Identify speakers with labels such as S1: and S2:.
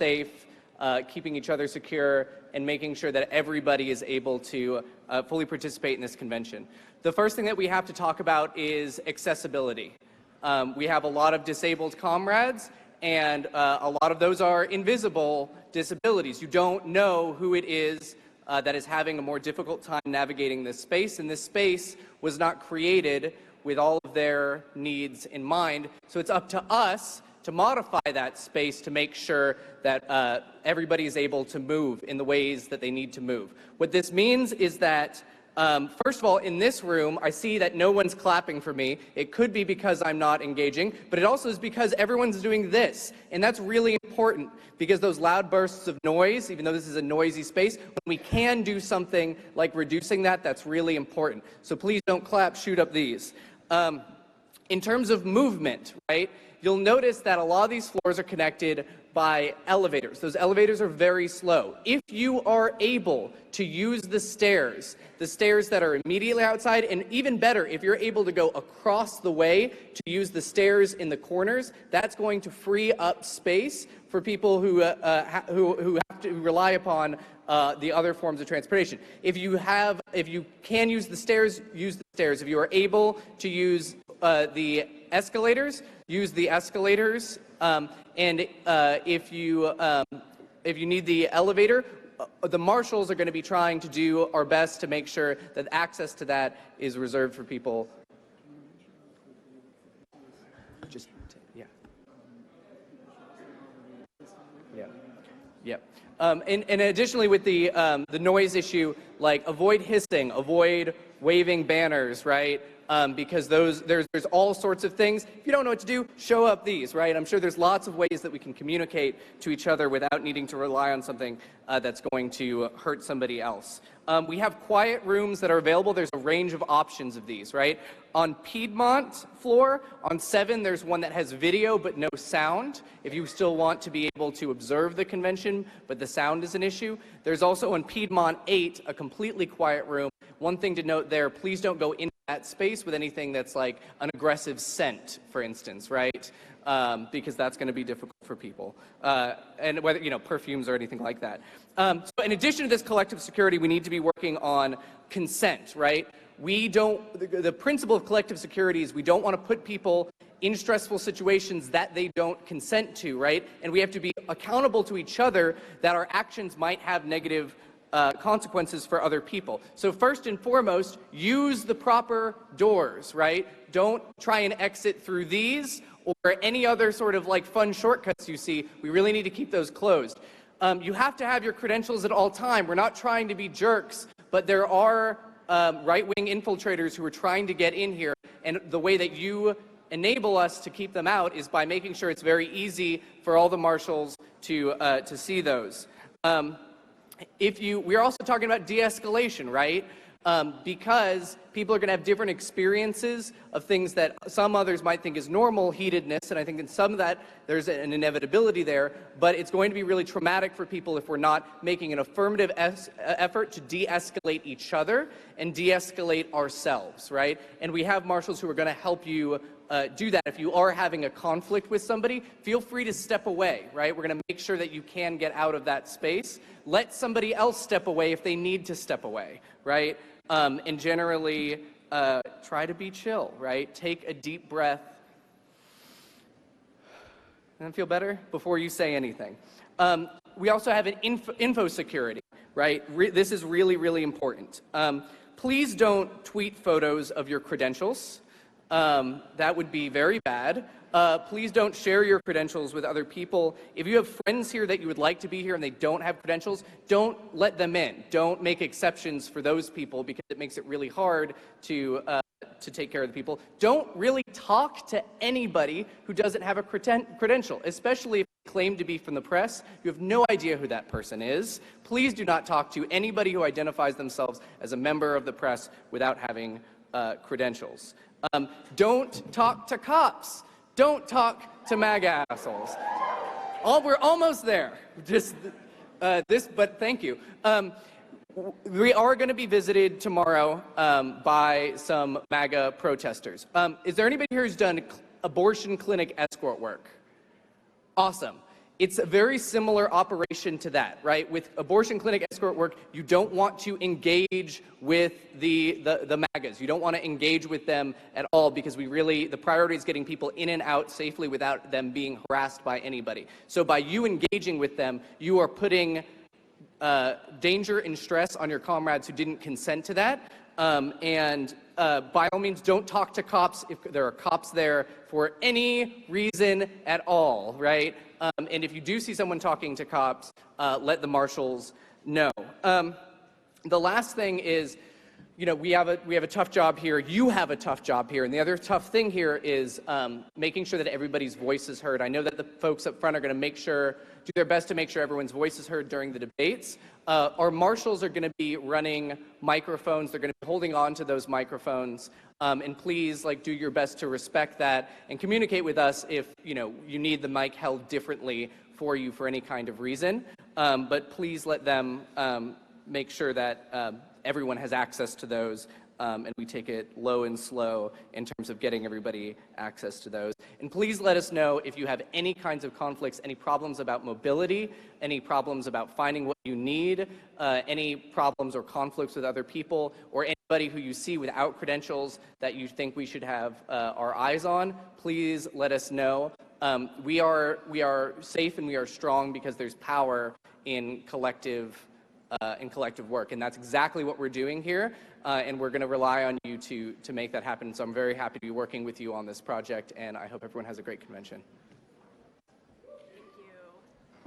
S1: safe, keeping each other secure, and making sure that everybody is able to fully participate in this convention. The first thing that we have to talk about is accessibility. We have a lot of disabled comrades, and a lot of those are invisible disabilities. You don't know who it is that is having a more difficult time navigating this space, and this space was not created with all of their needs in mind. So it's up to us to modify that space to make sure that everybody is able to move in the ways that they need to move. What this means is that, first of all, in this room, I see that no one's clapping for me. It could be because I'm not engaging, but it also is because everyone's doing this. And that's really important, because those loud bursts of noise, even though this is a noisy space, when we can do something like reducing that, that's really important. So please don't clap, shoot up these. In terms of movement, right, you'll notice that a lot of these floors are connected by elevators. Those elevators are very slow. If you are able to use the stairs that are immediately outside, and even better, if you're able to go across the way to use the stairs in the corners, that's going to free up space for people who have to rely upon the other forms of transportation. If you can use the stairs, use the stairs. If you are able to use the escalators, use the escalators. And if you need the elevator, the marshals are going to be trying to do our best to make sure that access to that is reserved for people. Just, yeah. Yeah. Yeah. And additionally, with the noise issue, like avoid hissing, avoid waving banners, right? Because there's all sorts of things. If you don't know what to do, show up these, right? I'm sure there's lots of ways that we can communicate to each other without needing to rely on something that's going to hurt somebody else. We have quiet rooms that are available. There's a range of options of these, right? On Piedmont floor, on 7, there's one that has video but no sound, if you still want to be able to observe the convention, but the sound is an issue. There's also on Piedmont 8, a completely quiet room. One thing to note there, please don't go in that space with anything that's like an aggressive scent, for instance, right? Because that's going to be difficult for people, and whether, you know, perfumes or anything like that. So in addition to this collective security, we need to be working on consent, right? The principle of collective security is we don't want to put people in stressful situations that they don't consent to, right? And we have to be accountable to each other that our actions might have negative consequences for other people. So first and foremost, use the proper doors, right? Don't try and exit through these or any other sort of like fun shortcuts you see. We really need to keep those closed. You have to have your credentials at all time. We're not trying to be jerks, but there are right-wing infiltrators who are trying to get in here, and the way that you enable us to keep them out is by making sure it's very easy for all the marshals to see those. We're also talking about de-escalation, right? Because people are going to have different experiences of things that some others might think is normal heatedness, and I think in some of that there's an inevitability there, but it's going to be really traumatic for people if we're not making an affirmative effort to de-escalate each other and de-escalate ourselves, right? And we have marshals who are going to help you do that. If you are having a conflict with somebody, feel free to step away, right? We're going to make sure that you can get out of that space. Let somebody else step away if they need to step away, right? And generally, try to be chill, right? Take a deep breath. And feel better before you say anything. We also have an info security, right? This is really, really important. Please don't tweet photos of your credentials. That would be very bad. Please don't share your credentials with other people. If you have friends here that you would like to be here and they don't have credentials, don't let them in. Don't make exceptions for those people because it makes it really hard to take care of the people. Don't really talk to anybody who doesn't have a credential, especially if they claim to be from the press. You have no idea who that person is. Please do not talk to anybody who identifies themselves as a member of the press without having credentials. Don't talk to cops. Don't talk to MAGA assholes. We're almost there. Just but thank you. We are going to be visited tomorrow by some MAGA protesters. Is there anybody here who's done abortion clinic escort work? Awesome. It's a very similar operation to that, right? With abortion clinic escort work, you don't want to engage with the MAGAs. You don't want to engage with them at all because the priority is getting people in and out safely without them being harassed by anybody. So by you engaging with them, you are putting danger and stress on your comrades who didn't consent to that. By all means, don't talk to cops if there are cops there for any reason at all, right? And if you do see someone talking to cops, let the marshals know. The last thing is, we have a tough job here. You have a tough job here. And the other tough thing here is making sure that everybody's voice is heard. I know that the folks up front are going to do their best to make sure everyone's voice is heard during the debates. Our marshals are going to be running microphones. They're going to be holding on to those microphones. And please, do your best to respect that and communicate with us if, you need the mic held differently for you for any kind of reason. But please let them make sure that everyone has access to those, and we take it low and slow in terms of getting everybody access to those. And please let us know if you have any kinds of conflicts, any problems about mobility, any problems about finding what you need, any problems or conflicts with other people, or anybody who you see without credentials that you think we should have our eyes on. Please let us know. We are safe and we are strong because there's power in collective work, and that's exactly what we're doing here, and we're going to rely on you to make that happen. So I'm very happy to be working with you on this project, and I hope everyone has a great convention.